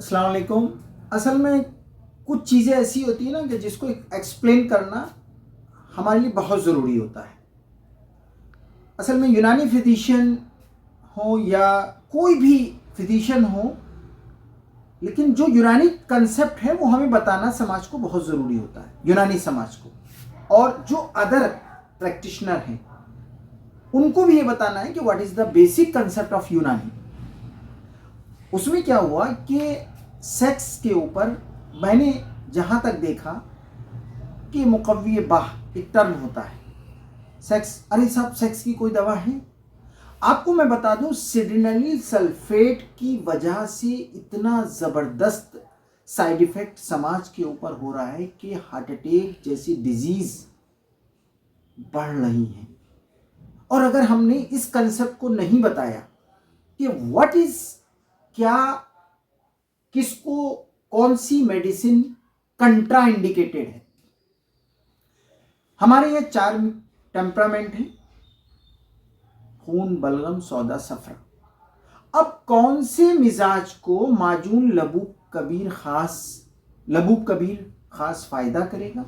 अस्सलाम वालेकुम। असल में कुछ चीज़ें ऐसी होती हैं ना कि जिसको एक्सप्लेन करना हमारे लिए बहुत ज़रूरी होता है। असल में यूनानी फिजिशियन हो या कोई भी फिजिशियन हो, लेकिन जो यूनानी कंसेप्ट है वो हमें बताना समाज को बहुत ज़रूरी होता है, यूनानी समाज को। और जो अदर प्रैक्टिशनर हैं उनको भी ये बताना है कि what is the basic concept of यूनानी। उसमें क्या हुआ कि सेक्स के ऊपर मैंने जहाँ तक देखा कि मुकव्वी बाह एक टर्म होता है सेक्स। अरे साहब, सेक्स की कोई दवा है? आपको मैं बता दूं, सिड्रेनल सल्फेट की वजह से इतना ज़बरदस्त साइड इफ़ेक्ट समाज के ऊपर हो रहा है कि हार्ट अटैक जैसी डिजीज़ बढ़ रही हैं। और अगर हमने इस कंसेप्ट को नहीं बताया कि व्हाट इज़, क्या, किसको कौन सी मेडिसिन कंट्रा इंडिकेटेड है। हमारे यहाँ 4 टेम्परामेंट है: खून, बलगम, सौदा, सफरा। अब कौन से मिजाज को माजून लबूब कबीर खास फायदा करेगा,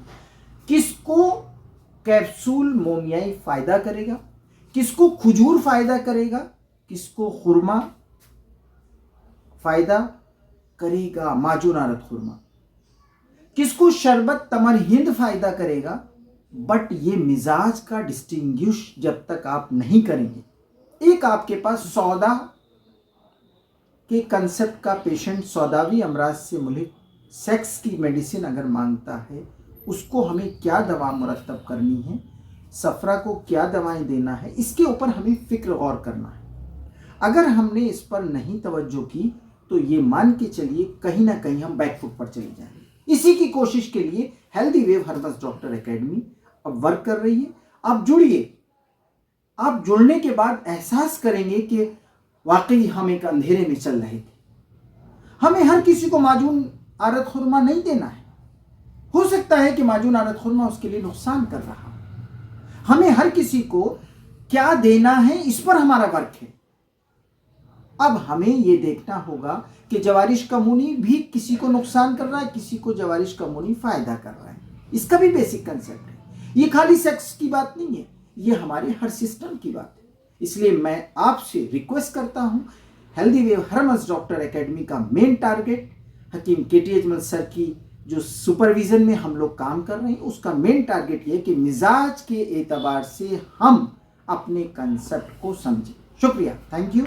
किसको कैप्सूल मोमियाई फायदा करेगा, किसको खजूर फायदा करेगा, किसको खुरमा फायदा करेगा, माजून आरत खुरमा, किसको शरबत तमर हिंद फायदा करेगा। बट ये मिजाज का डिस्टिंग्विश जब तक आप नहीं करेंगे, एक आपके पास सौदा के कंसेप्ट का पेशेंट सौदावी अमराज से मुल्क सेक्स की मेडिसिन अगर मांगता है, उसको हमें क्या दवा मुरत्तब करनी है, सफरा को क्या दवाएं देना है, इसके ऊपर हमें फिक्र गौर करना है। अगर हमने इस पर नहीं तवज्जो की तो ये मान के चलिए कहीं ना कहीं हम बैकफुट पर चले जाएंगे। इसी की कोशिश के लिए healthy wave herbs doctor academy अब वर्क कर रही है। आप जुड़िए। आप जुड़ने के बाद एहसास करेंगे कि वाकई हम एक अंधेरे में चल रहे थे। हमें हर किसी को माजून आरत खुरमा नहीं देना है। हो सकता है कि माजून आरत खुरमा उसके लिए नुकसान कर रहा हो। हमें हर किसी को क्या देना है, इस पर हमारा वर्क है। अब हमें यह देखना होगा कि जवारिश का मुनी भी किसी को नुकसान कर रहा है, किसी को जवारिश का मुनी फायदा कर रहा है। इसका भी बेसिक कंसेप्ट है। ये खाली सेक्स की बात नहीं है, ये हमारे हर सिस्टम की बात है। इसलिए मैं आपसे रिक्वेस्ट करता हूं, healthy wave herbs doctor academy का मेन टारगेट हकीम केटी अजमल सर की जो सुपरविजन में हम लोग काम कर रहे हैं, उसका मेन टारगेट ये कि मिजाज के एतबार से हम अपने कंसेप्ट को समझें। शुक्रिया, थैंक यू।